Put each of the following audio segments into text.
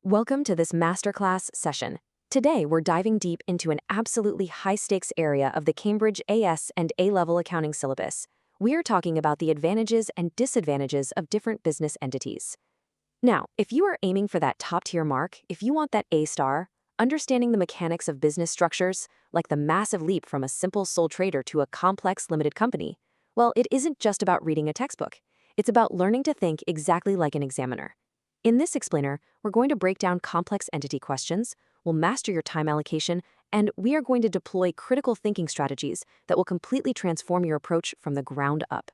Welcome to this masterclass session. Today, we're diving deep into an absolutely high-stakes area of the Cambridge AS and A-level accounting syllabus. We are talking about the advantages and disadvantages of different business entities. Now, if you are aiming for that top-tier mark, if you want that A star, understanding the mechanics of business structures, like the massive leap from a simple sole trader to a complex limited company, well, it isn't just about reading a textbook. It's about learning to think exactly like an examiner. In this explainer, we're going to break down complex entity questions, we'll master your time allocation, and we are going to deploy critical thinking strategies that will completely transform your approach from the ground up.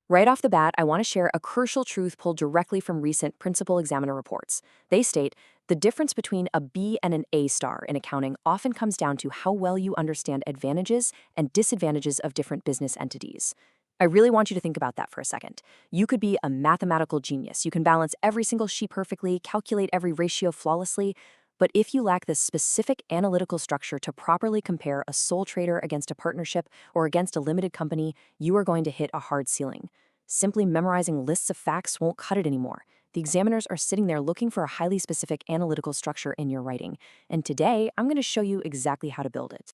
Right off the bat, I want to share a crucial truth pulled directly from recent principal examiner reports. They state, the difference between a B and an A star in accounting often comes down to how well you understand advantages and disadvantages of different business entities. I really want you to think about that for a second. You could be a mathematical genius. You can balance every single sheet perfectly, calculate every ratio flawlessly, but if you lack the specific analytical structure to properly compare a sole trader against a partnership or against a limited company, you are going to hit a hard ceiling. Simply memorizing lists of facts won't cut it anymore. The examiners are sitting there looking for a highly specific analytical structure in your writing, and today I'm going to show you exactly how to build it.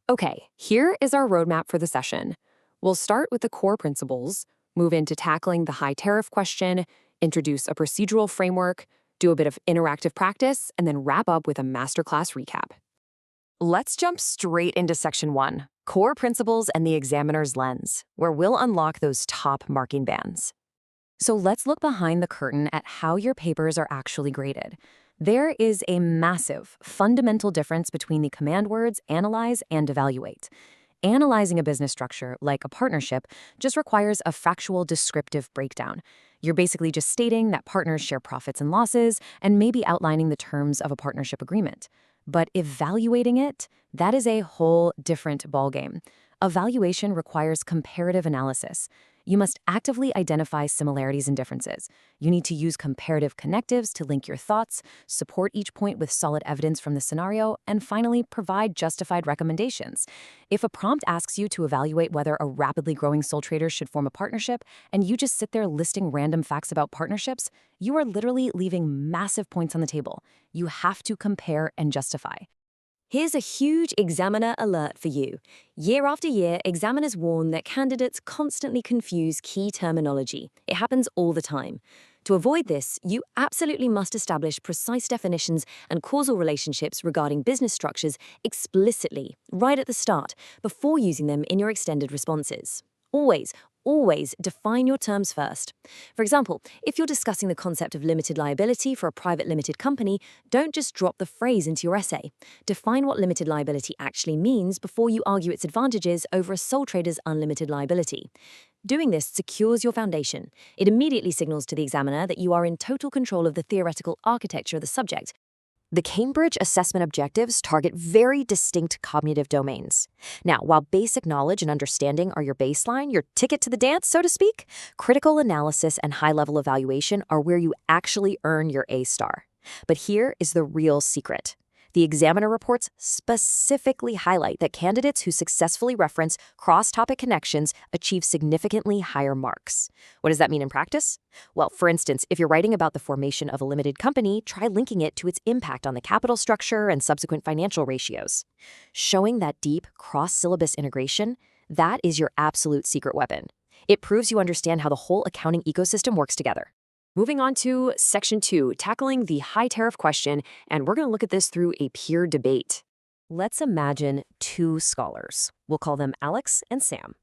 Okay, here is our roadmap for the session. We'll start with the core principles, move into tackling the high tariff question, introduce a procedural framework, do a bit of interactive practice, and then wrap up with a masterclass recap. Let's jump straight into Section 1, Core Principles and the Examiner's Lens, where we'll unlock those top marking bands. So let's look behind the curtain at how your papers are actually graded. There is a massive, fundamental difference between the command words analyze and evaluate. Analyzing a business structure, like a partnership, just requires a factual descriptive breakdown. You're basically just stating that partners share profits and losses and maybe outlining the terms of a partnership agreement. But evaluating it, that is a whole different ballgame. Evaluation requires comparative analysis. You must actively identify similarities and differences. You need to use comparative connectives to link your thoughts, support each point with solid evidence from the scenario, and finally, provide justified recommendations. If a prompt asks you to evaluate whether a rapidly growing sole trader should form a partnership, and you just sit there listing random facts about partnerships, you are literally leaving massive points on the table. You have to compare and justify. Here's a huge examiner alert for you. Year after year, examiners warn that candidates constantly confuse key terminology. It happens all the time. To avoid this, you absolutely must establish precise definitions and causal relationships regarding business structures explicitly, right at the start, before using them in your extended responses. Always define your terms first. For example, if you're discussing the concept of limited liability for a private limited company, don't just drop the phrase into your essay. Define what limited liability actually means before you argue its advantages over a sole trader's unlimited liability. Doing this secures your foundation. It immediately signals to the examiner that you are in total control of the theoretical architecture of the subject. The Cambridge assessment objectives target very distinct cognitive domains. Now, while basic knowledge and understanding are your baseline, your ticket to the dance, so to speak, critical analysis and high-level evaluation are where you actually earn your A star. But here is the real secret. The examiner reports specifically highlight that candidates who successfully reference cross-topic connections achieve significantly higher marks. What does that mean in practice? Well, for instance, if you're writing about the formation of a limited company, try linking it to its impact on the capital structure and subsequent financial ratios. Showing that deep cross-syllabus integration, that is your absolute secret weapon. It proves you understand how the whole accounting ecosystem works together. Moving on to Section 2, tackling the high tariff question, and we're going to look at this through a peer debate. Let's imagine two scholars. We'll call them Alex and Sam.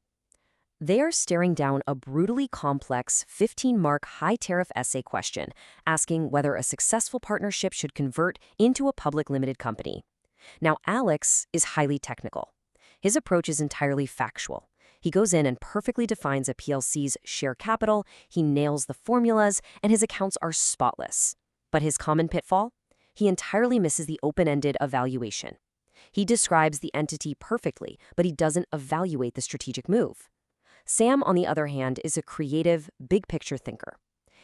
They are staring down a brutally complex 15-mark high tariff essay question, asking whether a successful partnership should convert into a public limited company. Now, Alex is highly technical. His approach is entirely factual. He goes in and perfectly defines a PLC's share capital, he nails the formulas, and his accounts are spotless. But his common pitfall? He entirely misses the open-ended evaluation. He describes the entity perfectly, but he doesn't evaluate the strategic move. Sam, on the other hand, is a creative, big-picture thinker.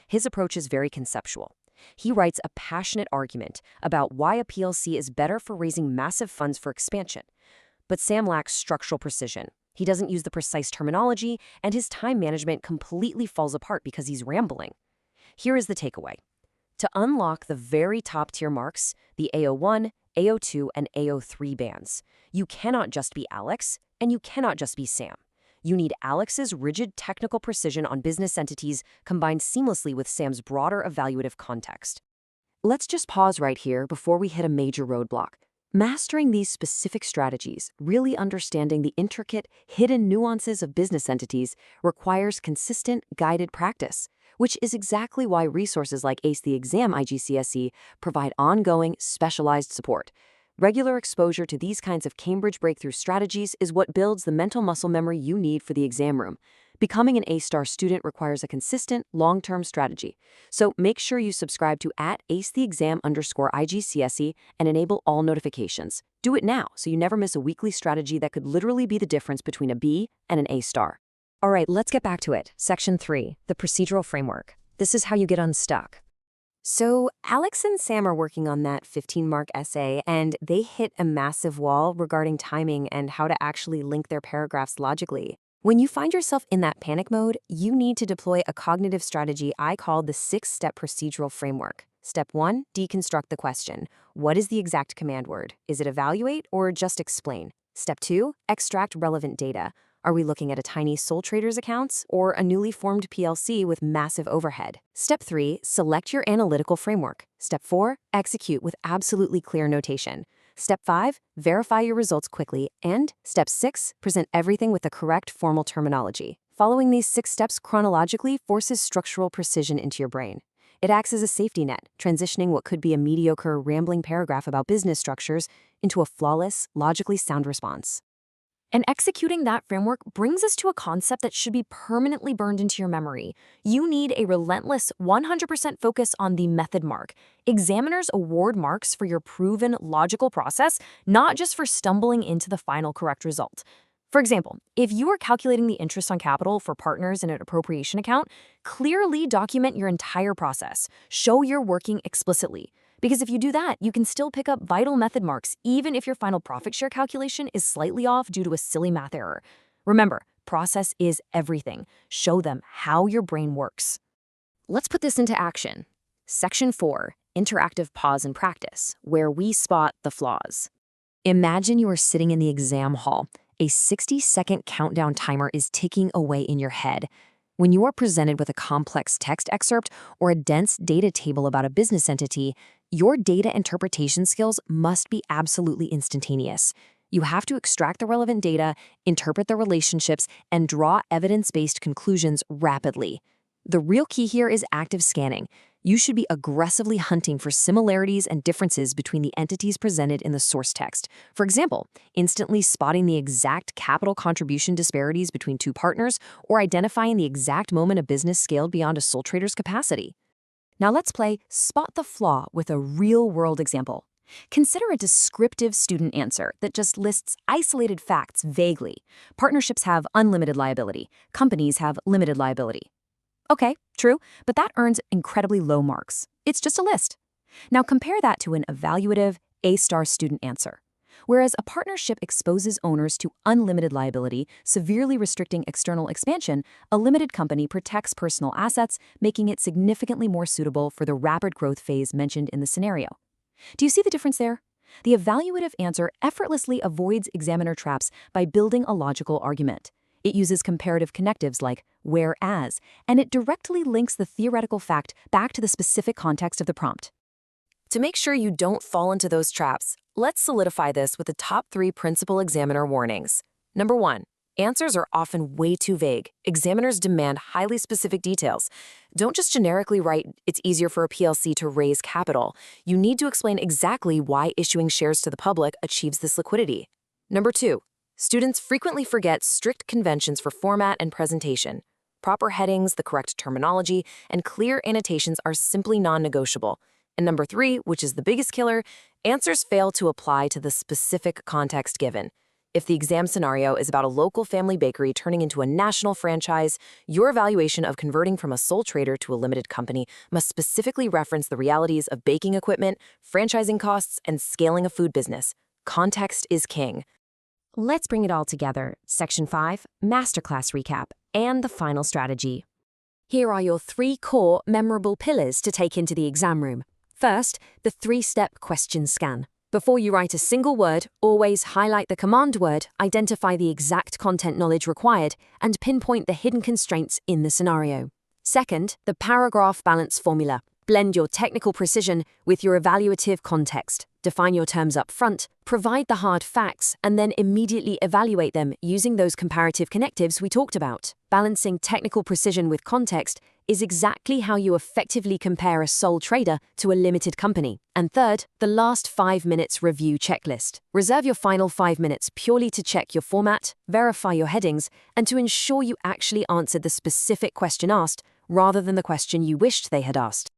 His approach is very conceptual. He writes a passionate argument about why a PLC is better for raising massive funds for expansion. But Sam lacks structural precision. He doesn't use the precise terminology, and his time management completely falls apart because he's rambling. Here is the takeaway. to unlock the very top-tier marks, the AO1, AO2, and AO3 bands. You cannot just be Alex, and you cannot just be Sam. You need Alex's rigid technical precision on business entities combined seamlessly with Sam's broader evaluative context. Let's just pause right here before we hit a major roadblock. Mastering these specific strategies, really understanding the intricate, hidden nuances of business entities, requires consistent, guided practice, which is exactly why resources like Ace the Exam IGCSE provide ongoing, specialized support. Regular exposure to these kinds of Cambridge breakthrough strategies is what builds the mental muscle memory you need for the exam room. Becoming an A-star student requires a consistent, long-term strategy. So make sure you subscribe to @acetheexam_IGCSE and enable all notifications. Do it now so you never miss a weekly strategy that could literally be the difference between a B and an A-star. All right, let's get back to it. Section 3, the procedural framework. This is how you get unstuck. So Alex and Sam are working on that 15-mark essay, and they hit a massive wall regarding timing and how to actually link their paragraphs logically. When you find yourself in that panic mode, you need to deploy a cognitive strategy I call the 6-step procedural framework. Step 1, deconstruct the question. What is the exact command word? Is it evaluate or just explain? Step 2, extract relevant data. Are we looking at a tiny sole trader's accounts or a newly formed PLC with massive overhead? Step 3, select your analytical framework. Step 4, execute with absolutely clear notation. Step 5, verify your results quickly. And Step 6, present everything with the correct formal terminology. Following these 6 steps chronologically forces structural precision into your brain. It acts as a safety net, transitioning what could be a mediocre, rambling paragraph about business structures into a flawless, logically sound response. And executing that framework brings us to a concept that should be permanently burned into your memory. You need a relentless 100% focus on the method mark. Examiners award marks for your proven logical process, not just for stumbling into the final correct result. For example, if you are calculating the interest on capital for partners in an appropriation account, clearly document your entire process. Show you're working explicitly. Because if you do that, you can still pick up vital method marks even if your final profit share calculation is slightly off due to a silly math error. Remember, process is everything. Show them how your brain works. Let's put this into action. Section 4, interactive pause and practice, where we spot the flaws. Imagine you are sitting in the exam hall. A 60-second countdown timer is ticking away in your head. When you are presented with a complex text excerpt or a dense data table about a business entity, your data interpretation skills must be absolutely instantaneous. You have to extract the relevant data, interpret the relationships, and draw evidence-based conclusions rapidly. The real key here is active scanning. You should be aggressively hunting for similarities and differences between the entities presented in the source text. For example, instantly spotting the exact capital contribution disparities between two partners or identifying the exact moment a business scaled beyond a sole trader's capacity. Now let's play Spot the Flaw with a real-world example. Consider a descriptive student answer that just lists isolated facts vaguely. Partnerships have unlimited liability. Companies have limited liability. Okay, true, but that earns incredibly low marks. It's just a list. Now compare that to an evaluative A-star student answer. Whereas a partnership exposes owners to unlimited liability, severely restricting external expansion, a limited company protects personal assets, making it significantly more suitable for the rapid growth phase mentioned in the scenario. Do you see the difference there? The evaluative answer effortlessly avoids examiner traps by building a logical argument. It uses comparative connectives like whereas, and it directly links the theoretical fact back to the specific context of the prompt. To make sure you don't fall into those traps, let's solidify this with the top 3 principal examiner warnings. Number 1, answers are often way too vague. Examiners demand highly specific details. Don't just generically write, "It's easier for a PLC to raise capital." You need to explain exactly why issuing shares to the public achieves this liquidity. Number 2, students frequently forget strict conventions for format and presentation. Proper headings, the correct terminology, and clear annotations are simply non-negotiable. And number 3, which is the biggest killer, answers fail to apply to the specific context given. If the exam scenario is about a local family bakery turning into a national franchise, your evaluation of converting from a sole trader to a limited company must specifically reference the realities of baking equipment, franchising costs, and scaling a food business. Context is king. Let's bring it all together. Section 5, Masterclass Recap, and the final strategy. Here are your 3 core, memorable pillars to take into the exam room. First, the 3-step question scan. Before you write a single word, always highlight the command word, identify the exact content knowledge required, and pinpoint the hidden constraints in the scenario. Second, the paragraph balance formula. Blend your technical precision with your evaluative context. Define your terms up front, provide the hard facts, and then immediately evaluate them using those comparative connectives we talked about. Balancing technical precision with context is exactly how you effectively compare a sole trader to a limited company. And third, the last 5 minutes review checklist. Reserve your final 5 minutes purely to check your format, verify your headings, and to ensure you actually answered the specific question asked rather than the question you wished they had asked.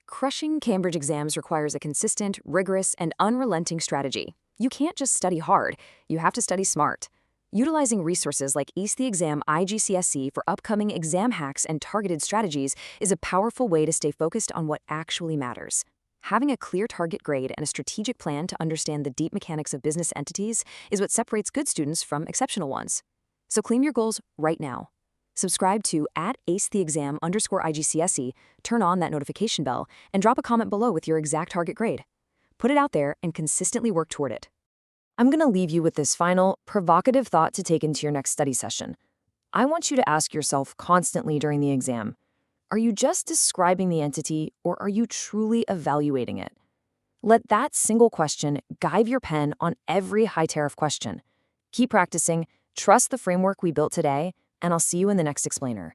Crushing Cambridge exams requires a consistent, rigorous, and unrelenting strategy. You can't just study hard, you have to study smart. Utilizing resources like Ace the Exam IGCSE for upcoming exam hacks and targeted strategies is a powerful way to stay focused on what actually matters. Having a clear target grade and a strategic plan to understand the deep mechanics of business entities is what separates good students from exceptional ones. So claim your goals right now. Subscribe to @AceTheExam_IGCSE, turn on that notification bell, and drop a comment below with your exact target grade. Put it out there and consistently work toward it. I'm going to leave you with this final, provocative thought to take into your next study session. I want you to ask yourself constantly during the exam, are you just describing the entity or are you truly evaluating it? Let that single question guide your pen on every high-tariff question. Keep practicing, trust the framework we built today, and I'll see you in the next explainer.